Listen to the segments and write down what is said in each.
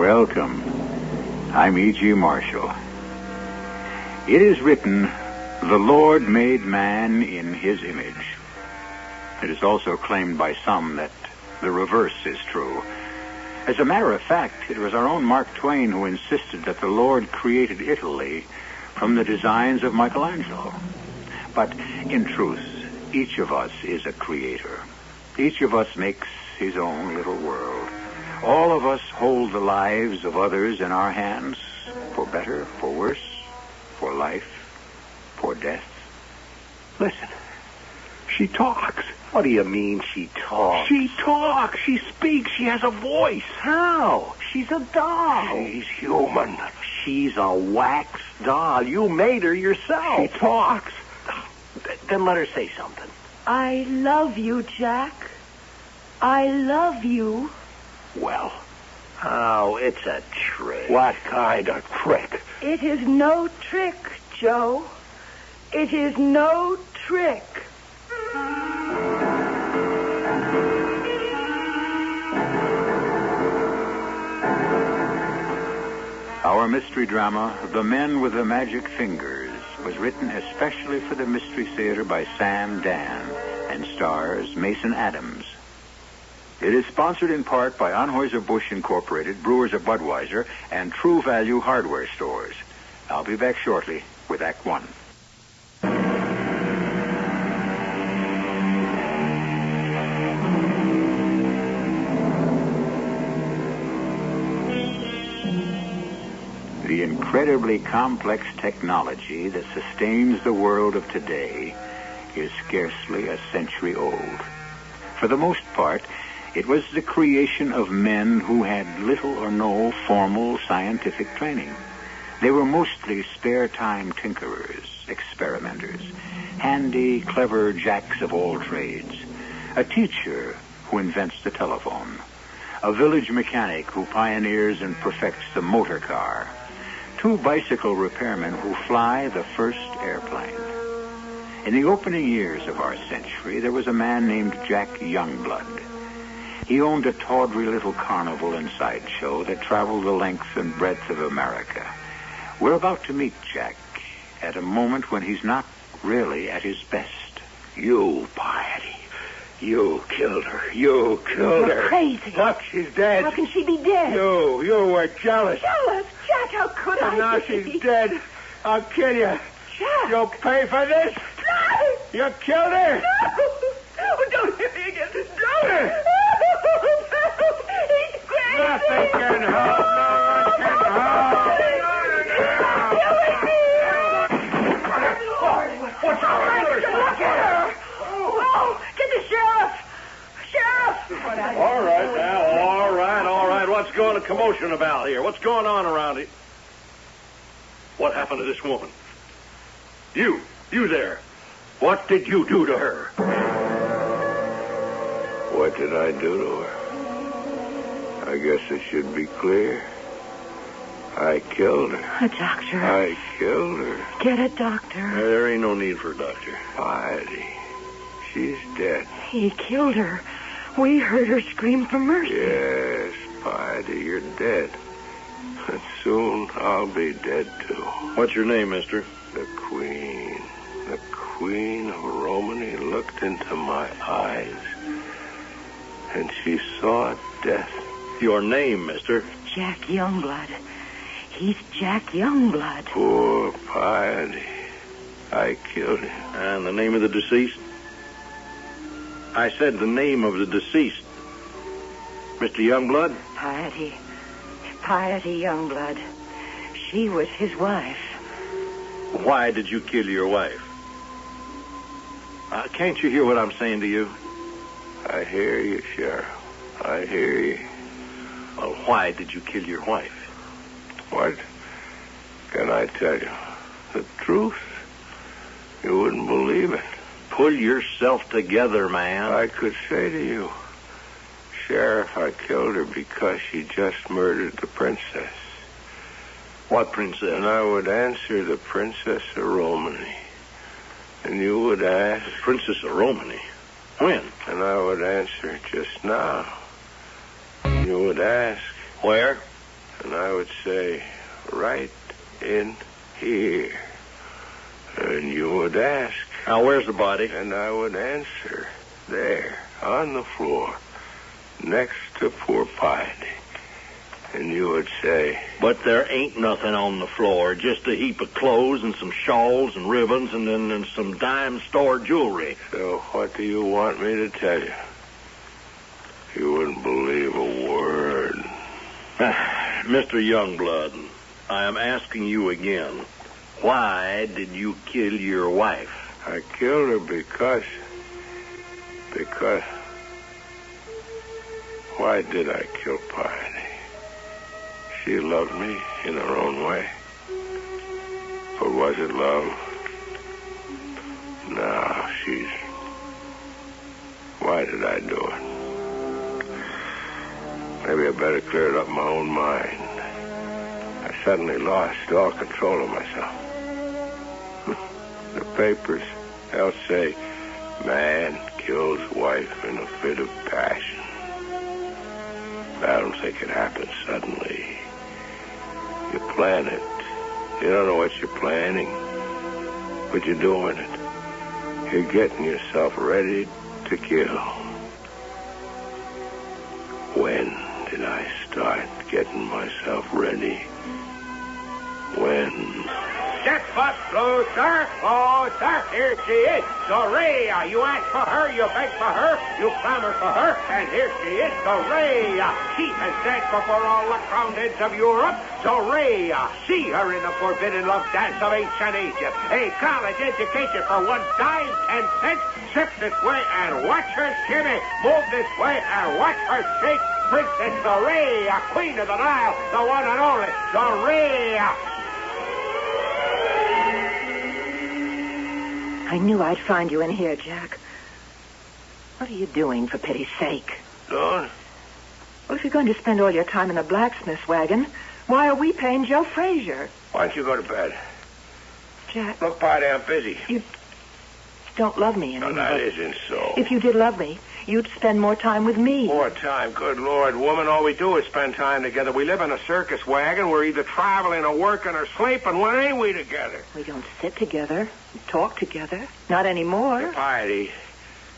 Welcome. I'm E.G. Marshall. It is written, "The Lord made man in his image." It is also claimed by some that the reverse is true. As a matter of fact, it was our own Mark Twain who insisted that the Lord created Italy from the designs of Michelangelo. But in truth, each of us is a creator. Each of us makes his own little world. All of us hold the lives of others in our hands, for better, for worse, for life, for death. Listen, she talks. What do you mean she talks? She talks. She speaks. She has a voice. How? She's a doll. She's human. She's a wax doll. You made her yourself. She talks. Then let her say something. I love you, Jack. I love you. Well, Oh, it's a trick. what kind of trick? It is no trick, Joe. It is no trick. Our mystery drama, The Men with the Magic Fingers, was written especially for the Mystery Theater by Sam Dann and stars Mason Adams. It is sponsored in part by Anheuser-Busch Incorporated, Brewers of Budweiser, and True Value Hardware Stores. I'll be back shortly with Act One. The incredibly complex technology that sustains the world of today is scarcely a century old. For the most part, it was the creation of men who had little or no formal scientific training. They were mostly spare-time tinkerers, experimenters, handy, clever jacks of all trades, a teacher who invents the telephone, a village mechanic who pioneers and perfects the motor car, two bicycle repairmen who fly the first airplane. In the opening years of our century, there was a man named Jack Youngblood. He owned a tawdry little carnival and sideshow that traveled the length and breadth of America. We're about to meet Jack at a moment when he's not really at his best. You, Piety. You killed her. You killed her. You're crazy. Look, she's dead. How can she be dead? You were jealous. Jealous? Jack, how could I And now be? she's dead. I'll kill you. Jack. You'll pay for this. No! You killed her. No! Don't hit me again. Don't! He's crazy. Nothing can help. No one can help. What's wrong? Look at her! Oh, get the sheriff! Sheriff! All right now, all right. What's going on? Commotion about here? What's going on around here? What happened to this woman? You there. What did you do to her? What did I do to her? I guess it should be clear. I killed her. A doctor. I killed her. Get a doctor. There ain't no need for a doctor. Piety. She's dead. He killed her. We heard her scream for mercy. Yes, Piety, you're dead. And soon I'll be dead, too. What's your name, mister? The Queen of Romany looked into my eyes, and she saw death. Your name, mister? Jack Youngblood. He's Jack Youngblood. Poor Piety. I killed him. And the name of the deceased? I said the name of the deceased. Mr. Youngblood? Piety Youngblood. She was his wife. Why did you kill your wife? Can't you hear what I'm saying to you? I hear you, Sheriff. I hear you. Well, why did you kill your wife? What can I tell you? The truth? You wouldn't believe it. Pull yourself together, man. I could say to you, Sheriff, I killed her because she just murdered the princess. What princess? And I would answer the Princess of Romany. And you would ask... Princess of Romany? When? And I would answer just now. You would ask... Where? And I would say, right in here. And you would ask. Now, where's the body? And I would answer, there, on the floor, next to poor Piety. And you would say... But there ain't nothing on the floor, just a heap of clothes and some shawls and ribbons and some dime store jewelry. So what do you want me to tell you? You wouldn't believe a word. Mr. Youngblood, I am asking you again, why did you kill your wife? I killed her because... Why did I kill Piety? She loved me in her own way. But was it love? No, she's... Why did I do it? Maybe I better clear it up in my own mind. I suddenly lost all control of myself. The papers, they'll say, man kills wife in a fit of passion. But I don't think it happens suddenly. You plan it. You don't know what you're planning, but you're doing it. You're getting yourself ready to kill. When did I start getting myself ready? When? Step up, closer, closer. Here she is, Dorea. You ask for her, you beg for her, you clamor for her, and here she is, Dorea. She has danced before all the crowned heads of Europe. Dorea, see her in the forbidden love dance of ancient Egypt. A college education for 1 dime, 10 cents. Step this way and watch her shimmy. Move this way and watch her shake. Princess Dorea, Queen of the Nile, the one and only Dorea. I knew I'd find you in here, Jack. What are you doing, for pity's sake? Dawn? Well, if you're going to spend all your time in a blacksmith's wagon, why are we paying Joe Frazier? Why don't you go to bed? Jack... Look, Piety, I'm busy. You don't love me No, anymore. that isn't so. If you did love me, you'd spend more time with me. More time? Good Lord, woman, all we do is spend time together. We live in a circus wagon. We're either traveling or working or sleeping. When ain't we together? We don't sit together, talk together. Not anymore. Piety,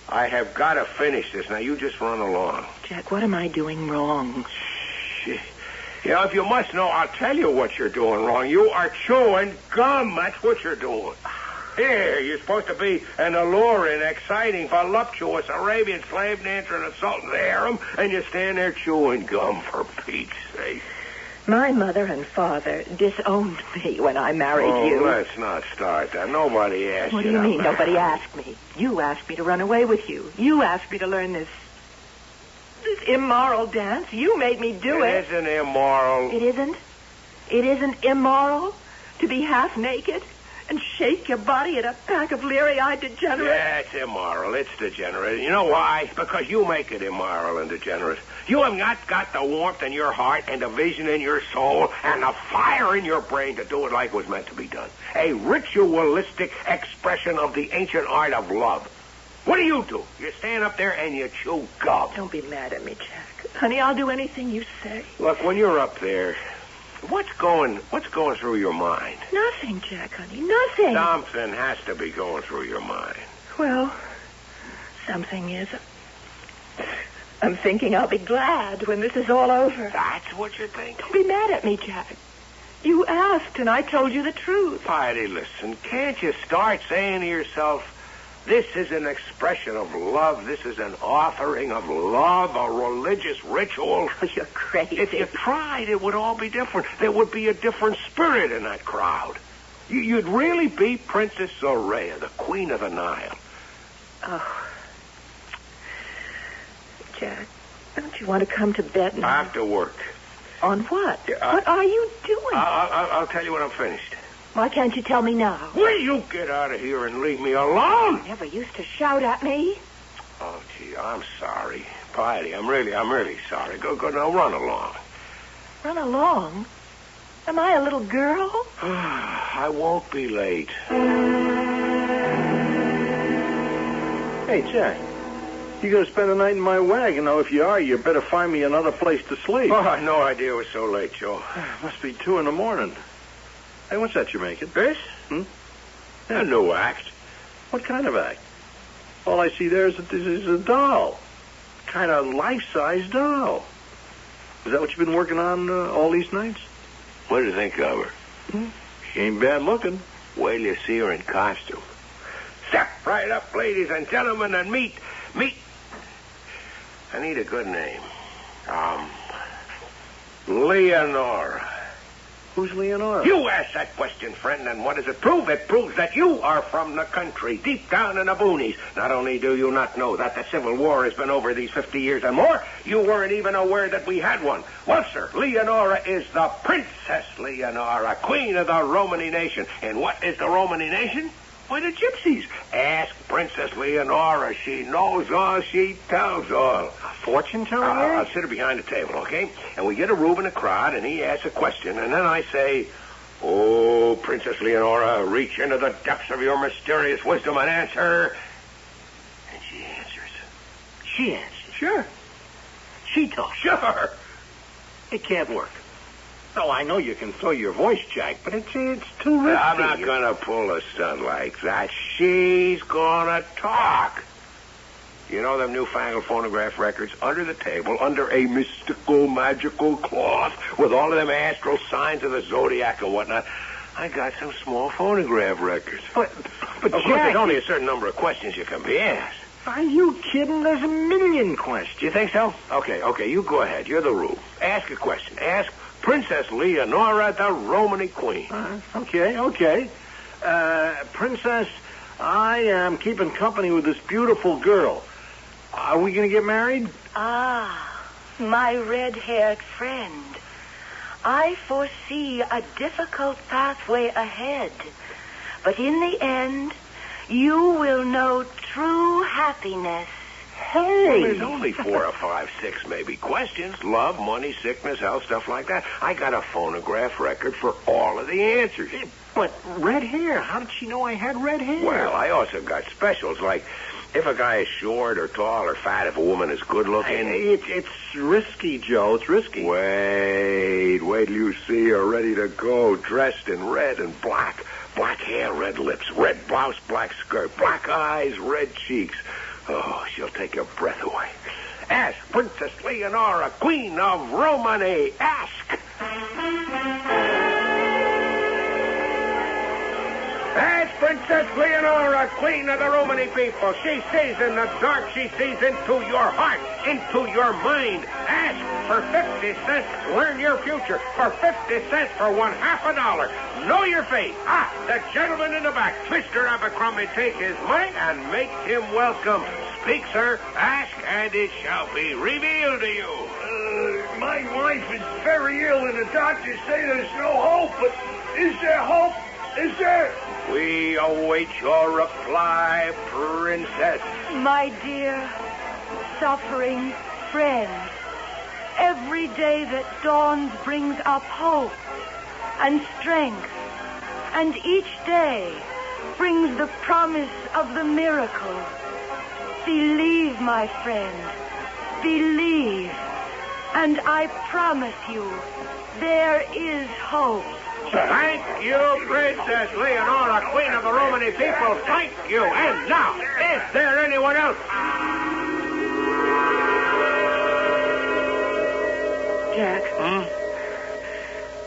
I have got to finish this. Now, you just run along. Jack, what am I doing wrong? Shh. You know, if you must know, I'll tell you what you're doing wrong. You are chewing gum. That's what you're doing. Here, you're supposed to be an alluring, exciting, voluptuous Arabian slave dancer in a sultan's harem, and you stand there chewing gum, for Pete's sake. My mother and father disowned me when I married you. Let's not start that. Nobody asked you. What do you mean, nobody asked me? You asked me to run away with you. You asked me to learn this immoral dance. You made me do it. It isn't immoral. It isn't? It isn't immoral to be half naked and shake your body at a pack of leery-eyed degenerates? Yeah, it's immoral. It's degenerate. You know why? Because you make it immoral and degenerate. You have not got the warmth in your heart and the vision in your soul and the fire in your brain to do it like it was meant to be done. A ritualistic expression of the ancient art of love. What do? You stand up there and you chew gum. Don't be mad at me, Jack. Honey, I'll do anything you say. Look, when you're up there, what's going through your mind? Nothing, Jack, honey, nothing. Something has to be going through your mind. Well, something is. I'm thinking I'll be glad when this is all over. That's what you think? Don't be mad at me, Jack. You asked, and I told you the truth. Piety, listen, can't you start saying to yourself, this is an expression of love. This is an offering of love, a religious ritual. Oh, you're crazy. If you tried, it would all be different. There would be a different spirit in that crowd. You'd really be Princess Zorea, the Queen of the Nile. Oh. Jack, don't you want to come to bed now? After work. On what? What are you doing? I'll tell you when I'm finished. Why can't you tell me now? Will you get out of here and leave me alone? You never used to shout at me. Oh, gee, I'm sorry. Piety, I'm really sorry. Go, now, run along. Run along? Am I a little girl? I won't be late. Hey, Jack, You're going to spend the night in my wagon. Now, if you are, you better find me another place to sleep. Oh, I had no idea it was so late, Joe. Must be 2 a.m. Hey, what's that you're making? This? Yeah. A new act. What kind of act? All I see there is a doll. Kind of life-size doll. Is that what you've been working on all these nights? What do you think of her? She ain't bad looking. Wait till you see her in costume. Step right up, ladies and gentlemen, and meet. I need a good name. Leonora. Who's Leonora? You asked that question, friend, and what does it prove? It proves that you are from the country, deep down in the boonies. Not only do you not know that the Civil War has been over these 50 years and more, you weren't even aware that we had one. Well, sir, Leonora is the Princess Leonora, Queen of the Romany nation. And what is the Romany nation? Why, the gypsies. Ask Princess Leonora. She knows all. She tells all. Fortune telling I'll sit her behind the table, okay? And we get a Rube in a crowd, and he asks a question. And then I say, oh, Princess Leonora, reach into the depths of your mysterious wisdom and answer. And she answers. She answers. Sure. She talks. Sure. It can't work. No, I know you can throw your voice, Jack, but it's too risky. I'm not going to pull a stunt like that. She's going to talk. You know them newfangled phonograph records under the table, under a mystical, magical cloth, with all of them astral signs of the zodiac and whatnot. I got some small phonograph records. But of course, Jack, there's only a certain number of questions you can be asked. Are you kidding? There's a million questions. You think so? Okay, you go ahead. You're the Rube. Ask a question. Ask Princess Leonora, the Romany Queen. Okay. Princess, I am keeping company with this beautiful girl. Are we going to get married? Ah, my red-haired friend. I foresee a difficult pathway ahead. But in the end, you will know true happiness. Hey! Well, there's only 4 or 5, 6 maybe questions. Love, money, sickness, health, stuff like that. I got a phonograph record for all of the answers. But red hair. How did she know I had red hair? Well, I also got specials, like if a guy is short or tall or fat, if a woman is good looking. It's risky, Joe. It's risky. Wait till you see her ready to go, dressed in red and black. Black hair, red lips, red blouse, black skirt, black eyes, red cheeks. Oh, she'll take your breath away. Ask Princess Leonora, Queen of Romany. Ask. Ask Princess Leonora, Queen of the Romany people. She sees in the dark. She sees into your heart, into your mind. Ask for 50 cents. Learn your future for 50 cents for $0.50. Know your fate. The gentleman in the back. Mr. Abercrombie, take his money and make him welcome. Speak, sir. Ask, and it shall be revealed to you. My wife is very ill, and the doctors say there's no hope. But is there hope? Is there? We await your reply, Princess. My dear, suffering friend, every day that dawns brings up hope and strength, and each day brings the promise of the miracle. Believe, my friend, believe, and I promise you, there is hope. Thank you, Princess Leonora, Queen of the Romany people. Thank you. And now, is there anyone else? Jack.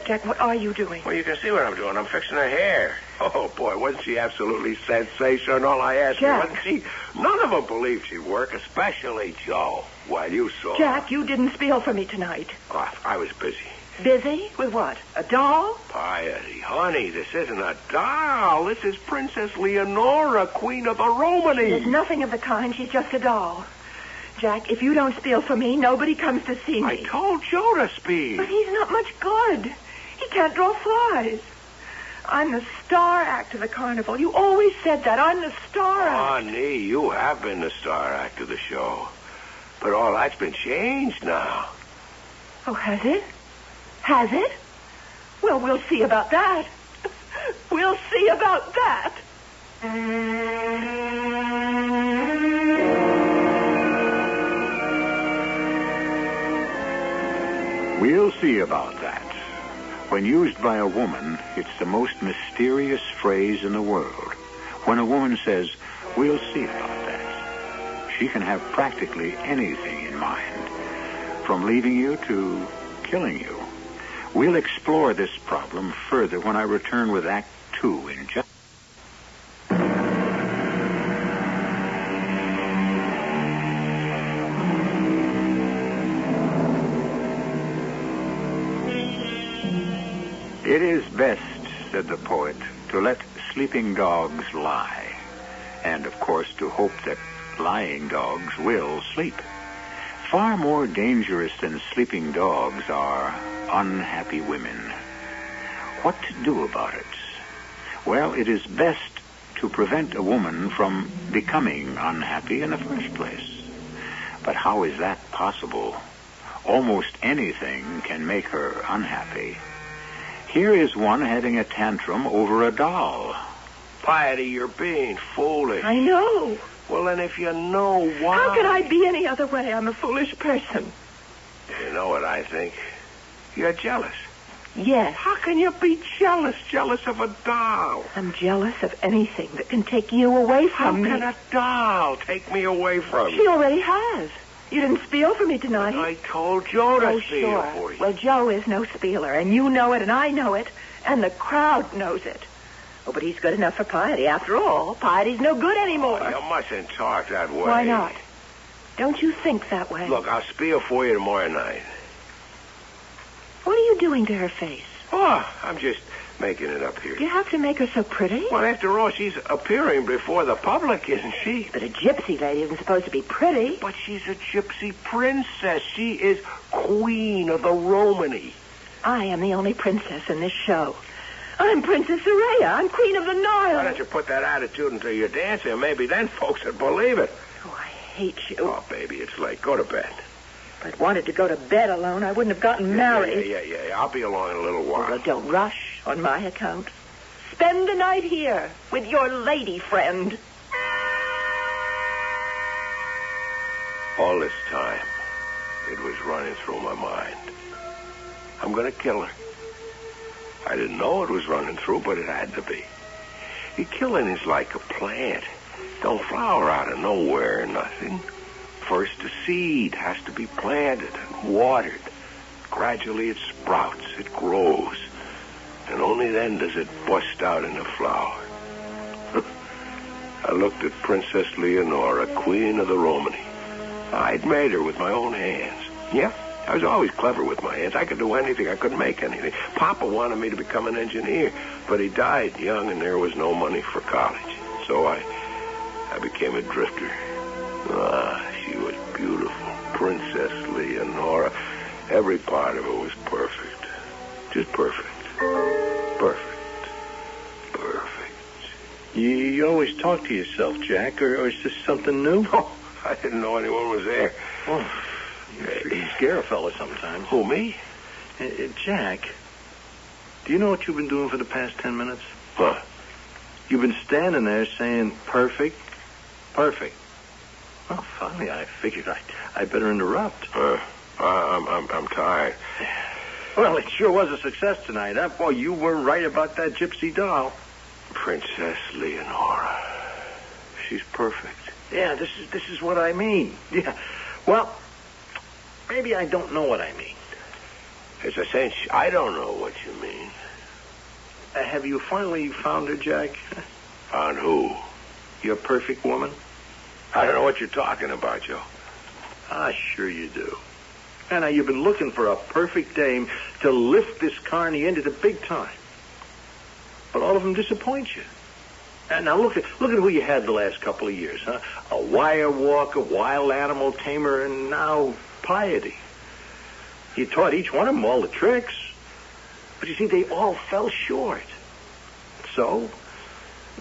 Jack, what are you doing? Well, you can see what I'm doing. I'm fixing her hair. Oh, boy, wasn't she absolutely sensational? I asked her, wasn't she? None of them believed she'd work, especially Joe. Well, you saw. Jack, you didn't spiel for me tonight. Oh, I was busy. Busy? With what? A doll? Piety, honey, this isn't a doll. This is Princess Leonora, Queen of the Romany. There's nothing of the kind. She's just a doll. Jack, if you don't spiel for me, nobody comes to see me. I told Joe to speak. But he's not much good. He can't draw flies. I'm the star act of the carnival. You always said that. I'm the star act. Honey, you have been the star act of the show. But all that's been changed now. Oh, has it? Has it? Well, we'll see about that. We'll see about that. We'll see about that. When used by a woman, it's the most mysterious phrase in the world. When a woman says, we'll see about that, she can have practically anything in mind, from leaving you to killing you. We'll explore this problem further when I return with Act 2 in just... It is best, said the poet, to let sleeping dogs lie, and, of course, to hope that lying dogs will sleep. Far more dangerous than sleeping dogs are unhappy women. What to do about it? Well, it is best to prevent a woman from becoming unhappy in the first place. But how is that possible? Almost anything can make her unhappy. Here is one having a tantrum over a doll. Piety, you're being foolish. I know. Well, then if you know why... How could I be any other way? I'm a foolish person. You know what I think? You're jealous. Yes. How can you be jealous? Jealous of a doll? I'm jealous of anything that can take you away from me. How can a doll take me away from you? She already has. You didn't spiel for me tonight. I told Joe to spiel for you. Well, Joe is no spieler, and you know it, and I know it, and the crowd knows it. Oh, but he's good enough for Piety. After all, Piety's no good anymore. You mustn't talk that way. Why not? Don't you think that way? Look, I'll spiel for you tomorrow night. What are you doing to her face? Oh, I'm just making it up here. You have to make her so pretty? Well, after all, she's appearing before the public, isn't she? But a gypsy lady isn't supposed to be pretty. But she's a gypsy princess. She is queen of the Romany. I am the only princess in this show. I'm Princess Soraya. I'm queen of the Nile. Why don't you put that attitude into your dancing? Maybe then folks would believe it. Oh, I hate you. Oh, baby, it's late. Go to bed. If I'd wanted to go to bed alone, I wouldn't have gotten married. Yeah. I'll be along in a little while. Well, don't rush on my account. Spend the night here with your lady friend. All this time, it was running through my mind. I'm going to kill her. I didn't know it was running through, but it had to be. Killing is like a plant. Don't flower out of nowhere or nothing. First, a seed has to be planted and watered. Gradually, it sprouts, it grows. And only then does it bust out in a flower. I looked at Princess Leonora, queen of the Romany. I'd made her with my own hands. Yeah, I was always clever with my hands. I could do anything. I could make anything. Papa wanted me to become an engineer, but he died young and there was no money for college. So I became a drifter. She was beautiful. Princess Leonora. Every part of her was perfect. Just perfect. Perfect. You always talk to yourself, Jack, or is this something new? Oh, I didn't know anyone was there. Oh, you scare a fella sometimes. Who, me? Jack, do you know what you've been doing for the past 10 minutes? What? You've been standing there saying perfect. Well, finally, I figured I better interrupt. I'm tired. Well, it sure was a success tonight, huh? Boy, you were right about that gypsy doll. Princess Leonora. She's perfect. Yeah, this is what I mean. Yeah. Well, maybe I don't know what I mean. There's a sense I don't know what you mean. Have you finally found her, Jack? Found who? Your perfect woman? I don't know what you're talking about, Joe. Sure you do. And now you've been looking for a perfect dame to lift this carny into the big time. But all of them disappoint you. And now look at who you had the last couple of years, huh? A wire walker, wild animal tamer, and now Piety. You taught each one of them all the tricks. But you see, they all fell short. So,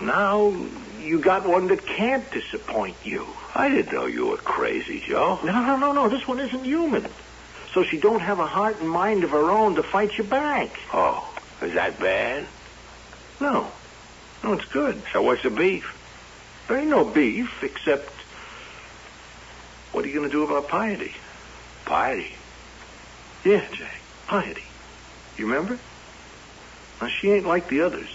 now you got one that can't disappoint you. I didn't know you were crazy, Joe. No. This one isn't human. So she don't have a heart and mind of her own to fight you back. Oh, is that bad? No, it's good. So what's the beef? There ain't no beef, except... What are you going to do about Piety? Piety? Yeah, Jack. Piety. You remember? Now, she ain't like the others.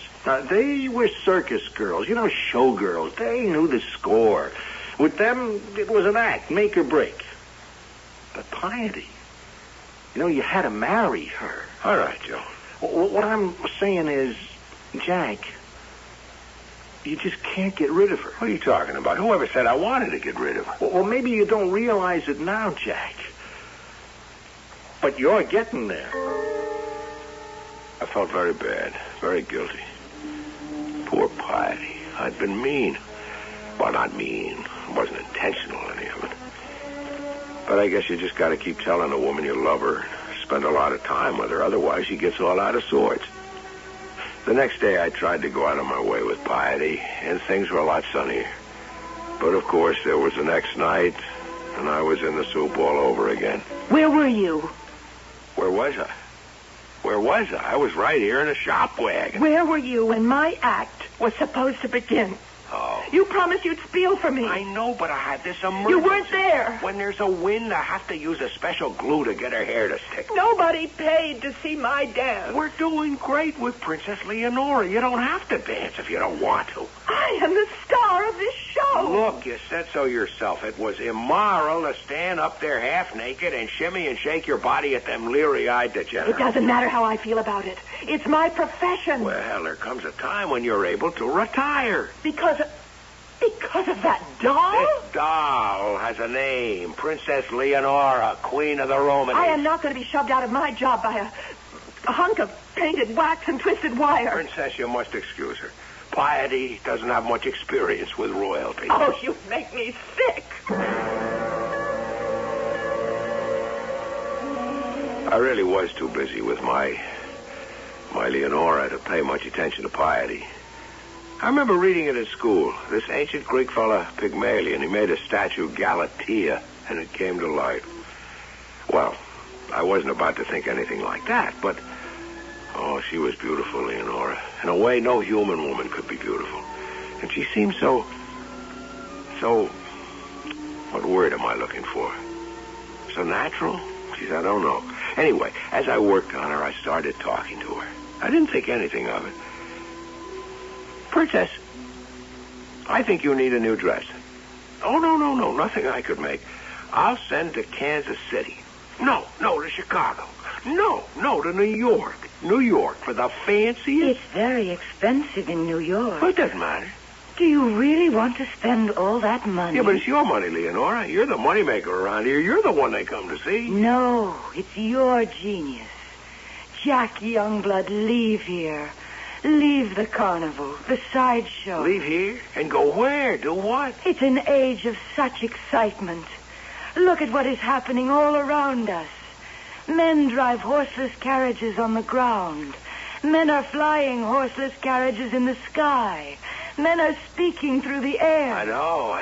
They were circus girls, showgirls. They knew the score. With them, it was an act, make or break. But Piety, you had to marry her. All right, Joe. What I'm saying is, Jack, you just can't get rid of her. What are you talking about? Whoever said I wanted to get rid of her? Well, maybe you don't realize it now, Jack. But you're getting there. I felt very bad, very guilty. Poor Piety. I'd been mean. Well, not mean. It wasn't intentional, any of it. But I guess you just got to keep telling a woman you love her. Spend a lot of time with her. Otherwise, she gets all out of sorts. The next day, I tried to go out of my way with Piety, and things were a lot sunnier. But, of course, there was the next night, and I was in the soup all over again. Where were you? Where was I? Where was I? I was right here in a shop wagon. Where were you when my act was supposed to begin? Oh. You promised you'd spiel for me. I know, but I had this emergency. You weren't there. When there's a wind, I have to use a special glue to get her hair to stick. Nobody paid to see my dance. We're doing great with Princess Leonora. You don't have to dance if you don't want to. I am the star of this show. Look, you said so yourself. It was immoral to stand up there half naked and shimmy and shake your body at them leery-eyed degenerates. It doesn't matter how I feel about it. It's my profession. Well, there comes a time when you're able to retire. Because of that doll? This doll has a name. Princess Leonora, Queen of the Romans. I am not going to be shoved out of my job by a hunk of painted wax and twisted wire. Princess, you must excuse her. Piety doesn't have much experience with royalty. Oh, you make me sick. I really was too busy with my Leonora to pay much attention to Piety. I remember reading it at school. This ancient Greek fella, Pygmalion, he made a statue, Galatea, and it came to life. Well, I wasn't about to think anything like that, but... Oh, she was beautiful, Leonora. In a way, no human woman could be beautiful. And she seemed so... What word am I looking for? So natural? Geez, I don't know. Anyway, as I worked on her, I started talking to her. I didn't think anything of it. Princess, I think you need a new dress. Oh, no, nothing I could make. I'll send to Kansas City. No, to Chicago. No, to New York. New York for the fanciest. It's very expensive in New York. Well, it doesn't matter. Do you really want to spend all that money? Yeah, but it's your money, Leonora. You're the moneymaker around here. You're the one they come to see. No, it's your genius. Jack Youngblood, leave here. Leave the carnival, the sideshow. Leave here? And go where? Do what? It's an age of such excitement. Look at what is happening all around us. Men drive horseless carriages on the ground. Men are flying horseless carriages in the sky. Men are speaking through the air. I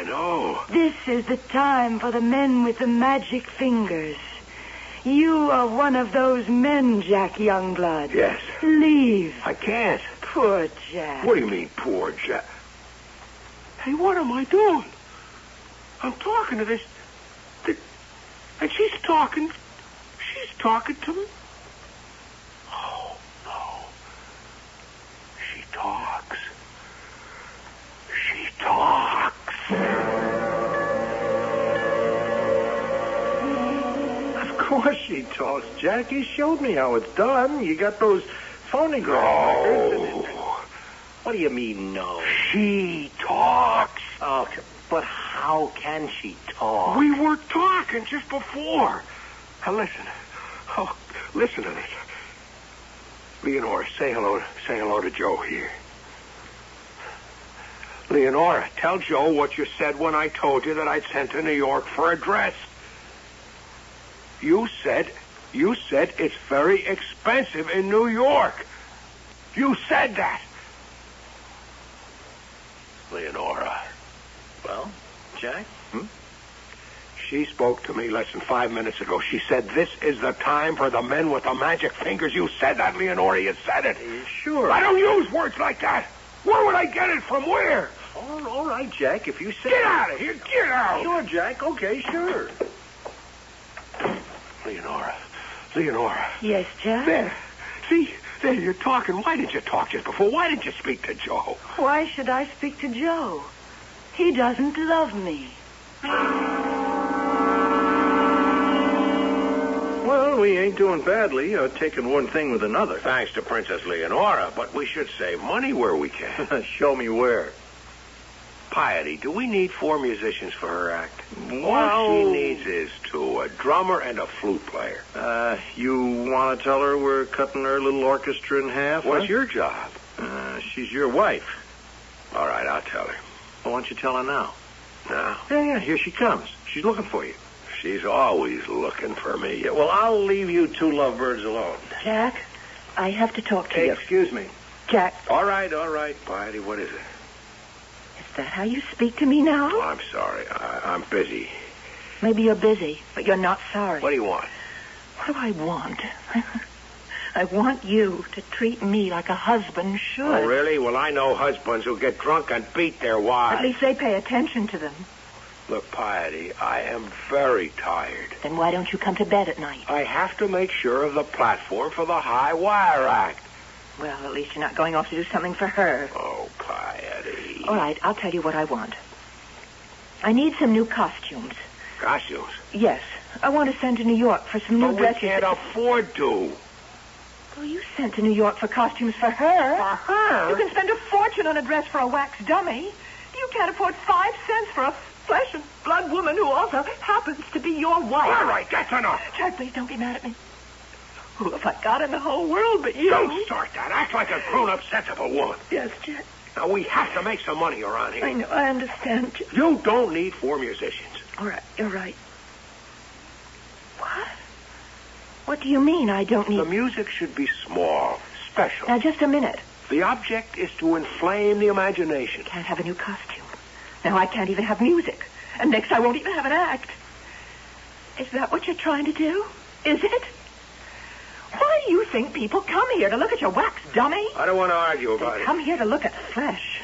know. This is the time for the men with the magic fingers. You are one of those men, Jack Youngblood. Yes. Leave. I can't. Poor Jack. What do you mean, poor Jack? Hey, what am I doing? I'm talking to this... And she's talking to me? Oh, no. She talks. Of course she talks, Jack. You showed me how it's done. You got those phonograph records. What do you mean, no? She talks. Oh, but how can she talk? We were talking just before. Now, listen. Oh, listen to this. Leonora, say hello to Joe here. Leonora, tell Joe what you said when I told you that I'd sent to New York for a dress. You said it's very expensive in New York. You said that. Leonora. Well, Jack? She spoke to me less than 5 minutes ago. She said this is the time for the men with the magic fingers. You said that, Leonora. You said it. Sure. I don't use words like that. Where would I get it from? Where? Oh, all right, Jack, if you say... Get out of here. Get out. Sure, Jack. Okay, sure. Leonora. Yes, Jack? There. See? There, you're talking. Why didn't you talk just before? Why didn't you speak to Joe? Why should I speak to Joe? He doesn't love me. Well, we ain't doing badly, taking one thing with another. Thanks to Princess Leonora, but we should save money where we can. Show me where. Piety, do we need 4 musicians for her act? Well, All she needs is 2, a drummer and a flute player. You want to tell her we're cutting her little orchestra in half? What's your job? She's your wife. All right, I'll tell her. Why don't you tell her now? Now? Yeah, here she comes. She's looking for you. She's always looking for me. Yeah, well, I'll leave you 2 lovebirds alone. Jack, I have to talk to Hey, you. excuse me. Jack. All right. Piety, what is it? Is that how you speak to me now? Oh, I'm sorry. I'm busy. Maybe you're busy, but you're not sorry. What do you want? What do I want? I want you to treat me like a husband should. Oh, really? Well, I know husbands who get drunk and beat their wives. At least they pay attention to them. Look, Piety, I am very tired. Then why don't you come to bed at night? I have to make sure of the platform for the high wire act. Well, at least you're not going off to do something for her. Oh, Piety. All right, I'll tell you what I want. I need some new costumes. Costumes? Yes. I want to send to New York for some new But we dresses. can't afford to. Well, you sent to New York for costumes for her. For her? You can spend a fortune on a dress for a wax dummy. You can't afford 5 cents for a flesh and blood woman who also happens to be your wife. All right, that's enough. Jack, please don't get mad at me. Who have I got in the whole world but you? Don't start that. Act like a grown-up, sensible woman. Yes, Jack. Now, we have to make some money around here. I know. I understand, Jack. You don't need 4 musicians. All right. You're right. What? What do you mean I don't need... The music should be small, special. Now, just a minute. The object is to inflame the imagination. Can't have a new costume. Now I can't even have music. And next I won't even have an act. Is that what you're trying to do? Is it? Why do you think people come here to look at your wax dummy? I don't want to argue about They it. come here to look at flesh.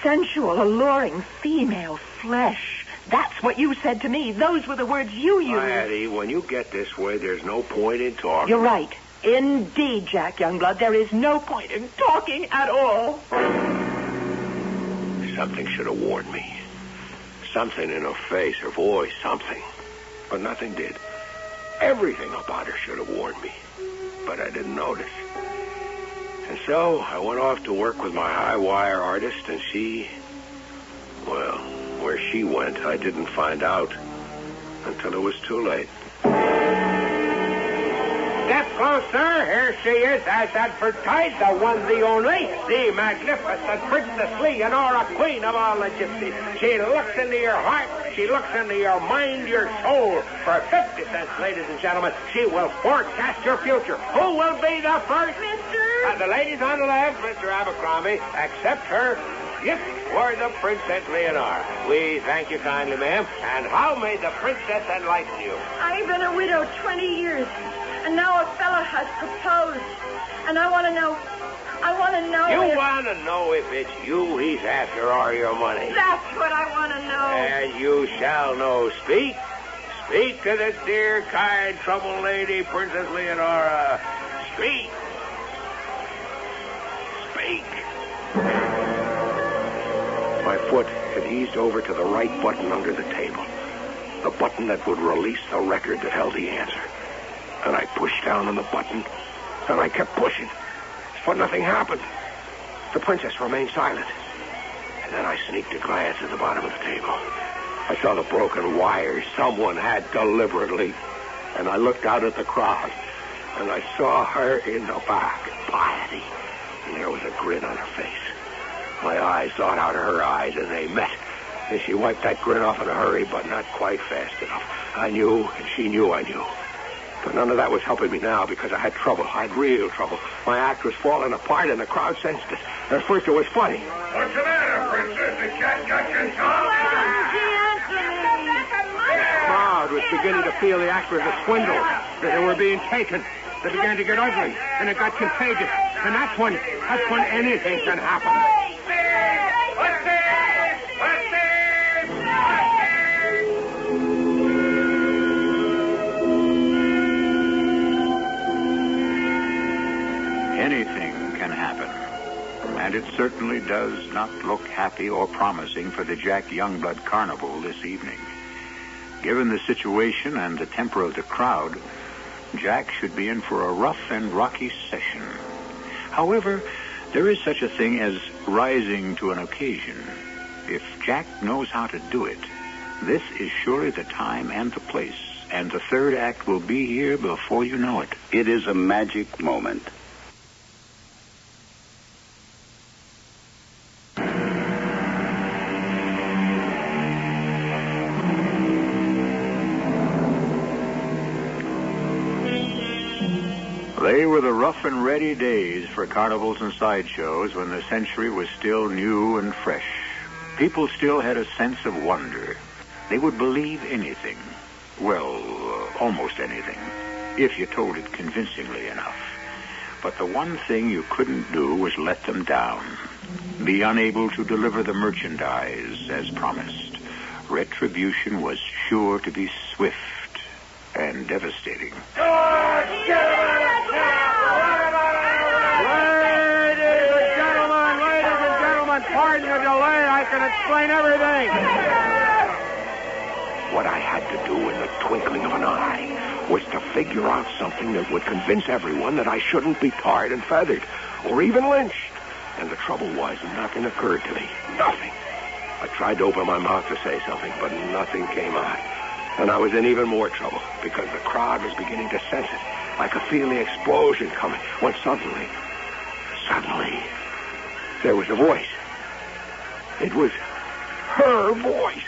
Sensual, alluring, female flesh. That's what you said to me. Those were the words you used. Piety, when you get this way, there's no point in talking. You're right. Indeed, Jack Youngblood. There is no point in talking at all. Something should have warned me. Something in her face, her voice, something. But nothing did. Everything about her should have warned me. But I didn't notice. And so I went off to work with my high-wire artist, and she... Well, where she went, I didn't find out until it was too late. Step closer. Here she is, as advertised, the one, the only, the magnificent Princess Leonora, queen of all the gypsies. She looks into your heart. She looks into your mind, your soul. For 50 cents, ladies and gentlemen, she will forecast your future. Who will be the first? Mister? The ladies on the left, Mr. Abercrombie, accept her gift for the Princess Leonora. We thank you kindly, ma'am. And how may the princess enlighten you? I've been a widow 20 years, and now a fellow has proposed. And I want to know You if... want to know if it's you he's after or your money. That's what I want to know. And you shall know. Speak. Speak to this dear, kind, troubled lady, Princess Leonora. Speak. Speak. My foot had eased over to the right button under the table. The button that would release the record that held the answer. And I pushed down on the button, and I kept pushing. But nothing happened. The princess remained silent. And then I sneaked a glance at the bottom of the table. I saw the broken wires someone had deliberately. And I looked out at the crowd, and I saw her in the back, Piety. And there was a grin on her face. My eyes sought out of her eyes, and they met. And she wiped that grin off in a hurry, but not quite fast enough. I knew, and she knew I knew. But none of that was helping me now, because I had trouble. I had real trouble. My act was falling apart, and the crowd sensed it. At first, it was funny. What's the matter, Princess? The cat got your tongue? The crowd was beginning to feel the act was a swindle, that they were being taken. They began to get ugly, and it got contagious. And that's when anything can happen. What's this? Anything can happen. And it certainly does not look happy or promising for the Jack Youngblood Carnival this evening. Given the situation and the temper of the crowd, Jack should be in for a rough and rocky session. However, there is such a thing as rising to an occasion. If Jack knows how to do it, this is surely the time and the place, and the third act will be here before you know it. It is a magic moment. They were the rough and ready days for carnivals and sideshows when the century was still new and fresh. People still had a sense of wonder. They would believe anything. Well, almost anything, if you told it convincingly enough. But the one thing you couldn't do was let them down. Be unable to deliver the merchandise as promised. Retribution was sure to be swift and devastating. Pardon the delay. I can explain everything. What I had to do in the twinkling of an eye was to figure out something that would convince everyone that I shouldn't be tarred and feathered or even lynched. And the trouble was, nothing occurred to me. Nothing. I tried to open my mouth to say something, but nothing came out. And I was in even more trouble because the crowd was beginning to sense it. I could feel the explosion coming when suddenly, there was a voice. It was her voice.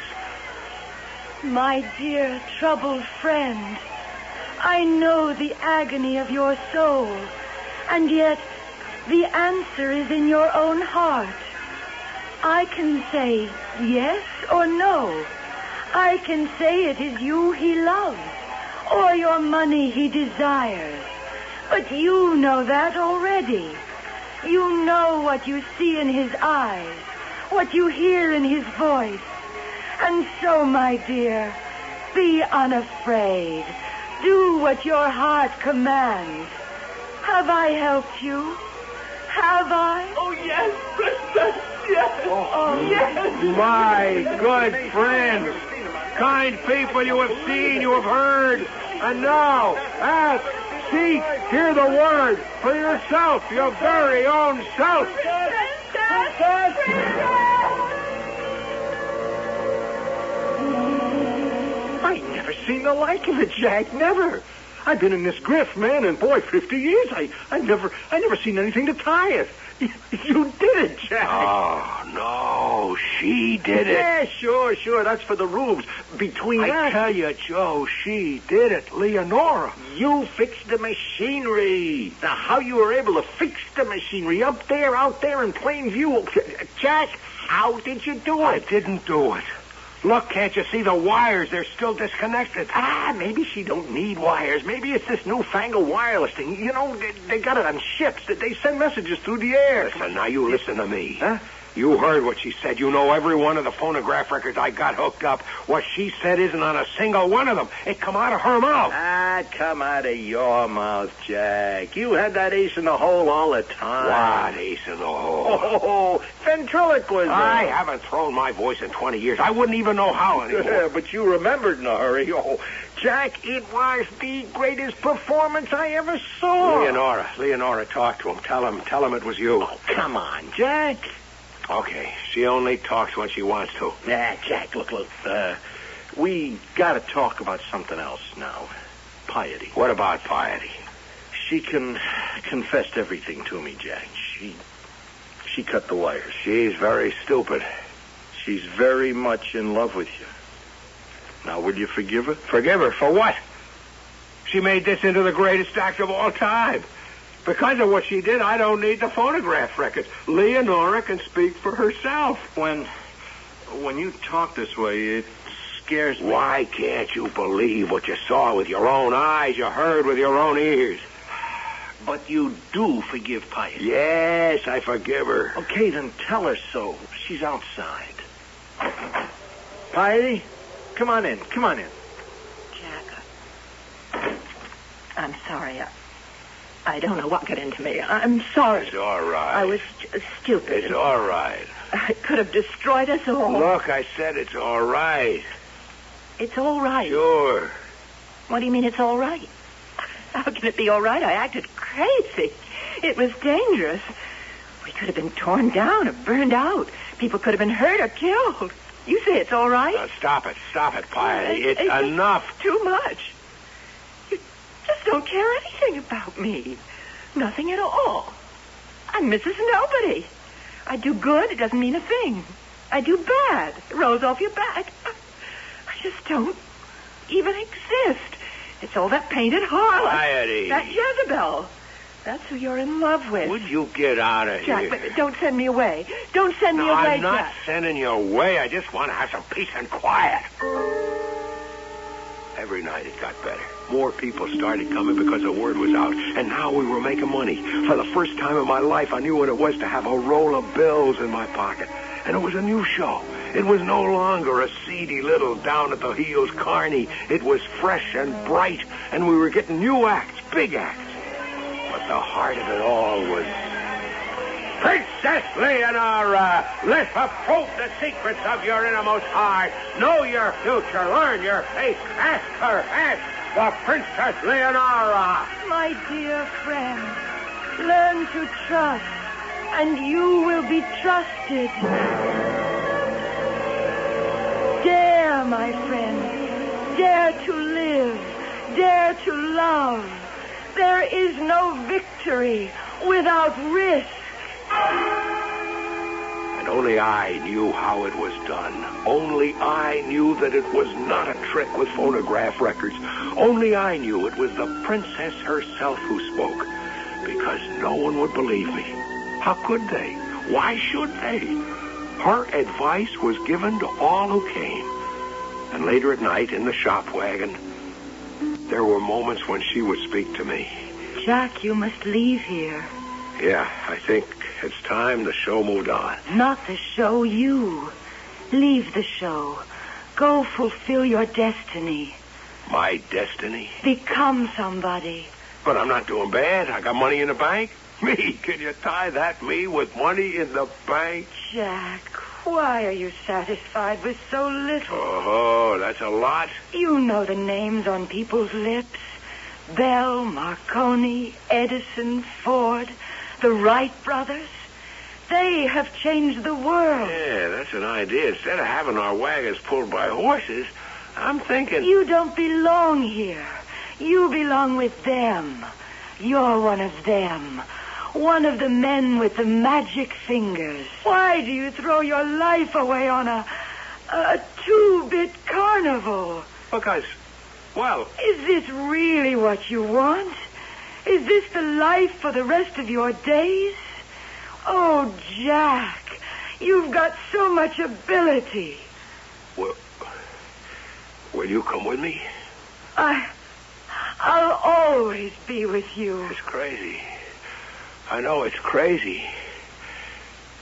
My dear troubled friend, I know the agony of your soul, and yet the answer is in your own heart. I can say yes or no. I can say it is you he loves, or your money he desires. But you know that already. You know what you see in his eyes, what you hear in his voice. And so, my dear, be unafraid. Do what your heart commands. Have I helped you? Have I? Oh, yes, Princess, yes. Oh, yes. My good friends, kind people you have seen, you have heard, and now ask, seek, hear the word for yourself, your very own self. I never seen the like of it, Jack. Never. I've been in this grift, man, and boy, 50 years. I never seen anything to tie it. You did it, Jack. Oh, no, she did it. Yeah, sure. That's for the rubes. Between us. I tell you, Joe, she did it. Leonora. You fixed the machinery. Now, how you were able to fix the machinery out there in plain view. Jack, how did you do it? I didn't do it. Look, can't you see the wires? They're still disconnected. Maybe she don't need wires. Maybe it's this newfangled wireless thing. You know, they got it on ships. They send messages through the air. Listen, now you listen to me. Huh? You heard what she said. You know every one of the phonograph records I got hooked up. What she said isn't on a single one of them. It come out of her mouth. Come out of your mouth, Jack. You had that ace in the hole all the time. What ace in the hole? Oh, ventriloquism. I haven't thrown my voice in 20 years. I wouldn't even know how anymore. Yeah, but you remembered in a hurry. Oh, Jack, it was the greatest performance I ever saw. Leonora, talk to him. Tell him it was you. Oh, come on, Jack. Okay, she only talks when she wants to. Jack, look. We got to talk about something else now. Piety. What about Piety? She confessed everything to me, Jack. She cut the wires. She's very stupid. She's very much in love with you. Now, will you forgive her? Forgive her? For what? She made this into the greatest act of all time. Because of what she did, I don't need the phonograph records. Leonora can speak for herself. When you talk this way, it scares me. Why can't you believe what you saw with your own eyes, you heard with your own ears? But you do forgive Piety. Yes, I forgive her. Okay, then tell her so. She's outside. Piety, come on in. Jack, I'm sorry. I don't know what got into me. I'm sorry. It's all right. I was stupid. It's all right. I could have destroyed us all. Look, I said it's all right. It's all right. Sure. What do you mean it's all right? How can it be all right? I acted crazy. It was dangerous. We could have been torn down or burned out. People could have been hurt or killed. You say it's all right? Stop it, Piety. It's enough. Too much. You just don't care anything about me. Nothing at all. I'm Mrs. Nobody. I do good, it doesn't mean a thing. I do bad, it rolls off your back. I just don't even exist. It's all that painted harlot. Piety. That Jezebel. That's who you're in love with. Would you get out of Jack, here? but don't send me away. Don't send me away, I'm not Jack. sending you away. I just want to have some peace and quiet. Every night it got better. More people started coming because the word was out. And now we were making money. For the first time in my life, I knew what it was to have a roll of bills in my pocket. And it was a new show. It was no longer a seedy little down-at-the-heels carny. It was fresh and bright. And we were getting new acts, big acts. But the heart of it all was... Princess Leonora, let's probe the secrets of your innermost heart. Know your future, learn your fate. Ask her, ask the Princess Leonora. My dear friend, learn to trust, and you will be trusted. Dare, my friend, dare to live, dare to love. There is no victory without risk. And only I knew how it was done. Only I knew that it was not a trick with phonograph records. Only I knew it was the princess herself who spoke. Because no one would believe me. How could they? Why should they? Her advice was given to all who came. And later at night in the shop wagon, there were moments when she would speak to me. Jack, you must leave here. Yeah, I think it's time the show moved on. Not the show, you. Leave the show. Go fulfill your destiny. My destiny? Become somebody. But I'm not doing bad. I got money in the bank. Me? Can you tie that me with money in the bank? Jack, why are you satisfied with so little? Oh, that's a lot. You know the names on people's lips. Bell, Marconi, Edison, Ford, the Wright brothers. They have changed the world. Yeah, that's an idea. Instead of having our wagons pulled by horses, I'm thinking... You don't belong here. You belong with them. You're one of them. One of the men with the magic fingers. Why do you throw your life away on a two-bit carnival? Because, well... Is this really what you want? Is this the life for the rest of your days? Oh, Jack, you've got so much ability. Well, will you come with me? I'll always be with you. It's crazy. I know it's crazy.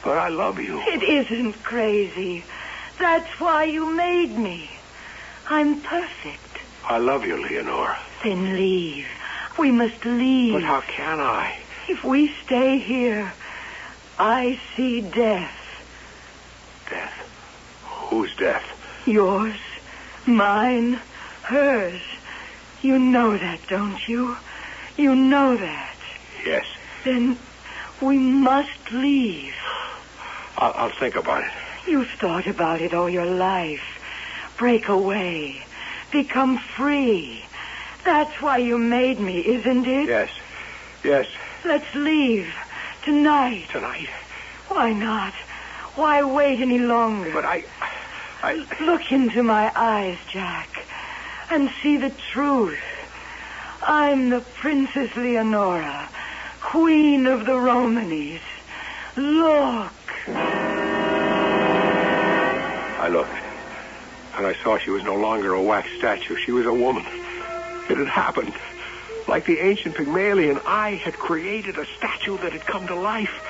But I love you. It isn't crazy. That's why you made me. I'm perfect. I love you, Leonora. Then leave. We must leave. But how can I? If we stay here, I see death. Death? Whose death? Yours, mine, hers. You know that, don't you? You know that. Yes. Then we must leave. I'll think about it. You've thought about it all your life. Break away. Become free. That's why you made me, isn't it? Yes. Yes. Let's leave. Tonight. Tonight? Why not? Why wait any longer? But I... Look into my eyes, Jack, and see the truth. I'm the Princess Leonora, Queen of the Romanies. Look. I looked, and I saw she was no longer a wax statue. She was a woman. It had happened. Like the ancient Pygmalion, I had created a statue that had come to life.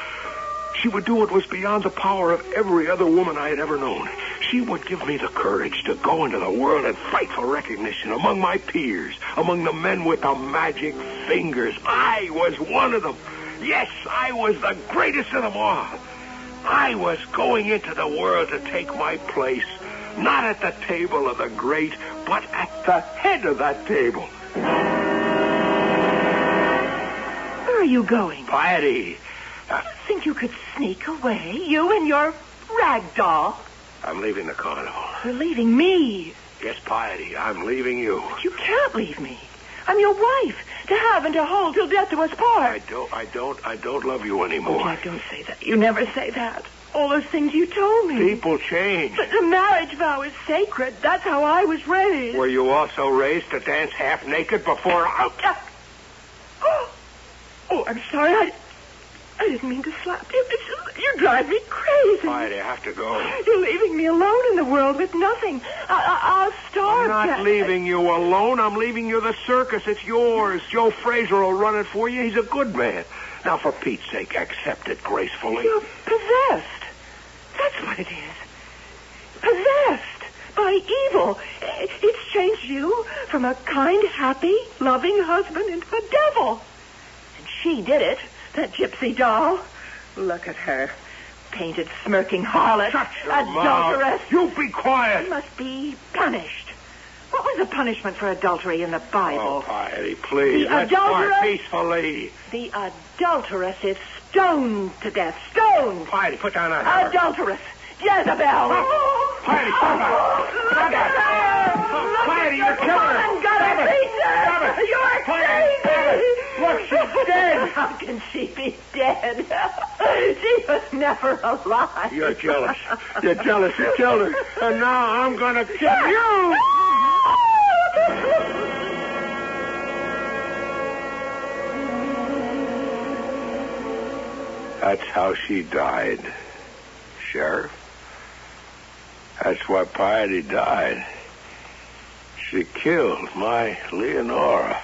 She would do what was beyond the power of every other woman I had ever known. she would give me the courage to go into the world and fight for recognition among my peers, among the men with the magic fingers. I was one of them. Yes, I was the greatest of them all. I was going into the world to take my place, not at the table of the great, but at the head of that table. Where are you going? Piety. You think you could sneak away? You and your rag doll? I'm leaving the carnival. You're leaving me. Yes, Piety, I'm leaving you. But you can't leave me. I'm your wife, to have and to hold till death do us part. I don't love you anymore. Oh, Jack, don't say that. You never say that. All those things you told me. People change. But the marriage vow is sacred. That's how I was raised. Were you also raised to dance half naked before Oh, I'm sorry. I didn't mean to slap you. You drive me crazy. Piety, I have to go. You're leaving me alone in the world with nothing. I'll starve. I'm not leaving you alone. I'm leaving you the circus. It's yours. Joe Fraser will run it for you. He's a good man. Now, for Pete's sake, accept it gracefully. You're possessed. That's what it is. Possessed by evil. It's changed you from a kind, happy, loving husband into a devil. And she did it. That gypsy doll. Look at her. Painted, smirking harlot. Shut your adulteress. mouth. You be quiet. She must be punished. What was the punishment for adultery in the Bible? Oh, Piety, please. The Let's adulteress? part peacefully. The adulteress is stoned to death. Stoned. Piety, put down that hammer. Adulteress. Jezebel. Piety, stop it. Stop it. Piety, you're killing her. Stop it. Stop it. You're crazy. Look, she's dead. How can she be dead? She was never alive. You're jealous. You're jealous. You killed her. And now I'm going to kill you. That's how she died, Sheriff. That's why Piety died. She killed my Leonora.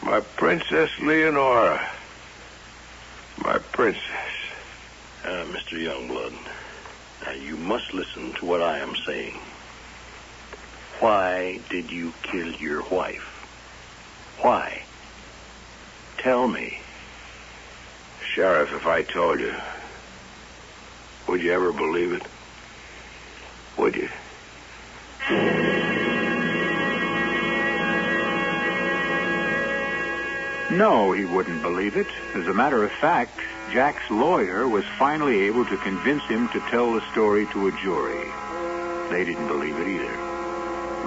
My Princess Leonora. My princess. Mr. Youngblood, you must listen to what I am saying. Why did you kill your wife? Why? Tell me. Sheriff, if I told you, would you ever believe it? Would you? No, he wouldn't believe it. As a matter of fact, Jack's lawyer was finally able to convince him to tell the story to a jury. They didn't believe it either.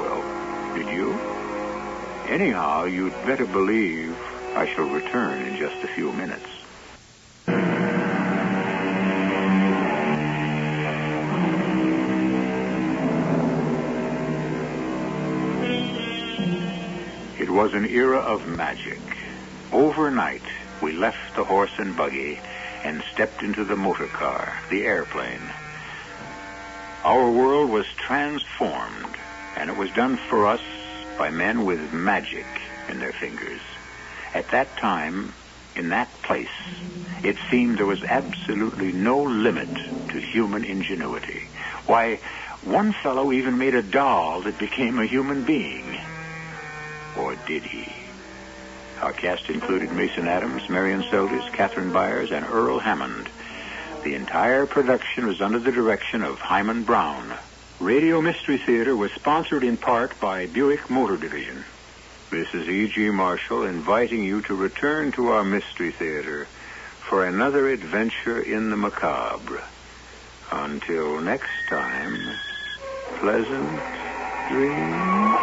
Well, did you? Anyhow, you'd better believe I shall return in just a few minutes. It was an era of magic. Overnight, we left the horse and buggy and stepped into the motor car, the airplane. Our world was transformed, and it was done for us by men with magic in their fingers. At that time, in that place, it seemed there was absolutely no limit to human ingenuity. Why, one fellow even made a doll that became a human being. Or did he? Our cast included Mason Adams, Marian, Seldes, Catherine Byers, and Earl Hammond. The entire production was under the direction of Himan Brown. Radio Mystery Theater was sponsored in part by Buick Motor Division. This is E.G. Marshall inviting you to return to our Mystery Theater for another adventure in the macabre. Until next time, pleasant dreams.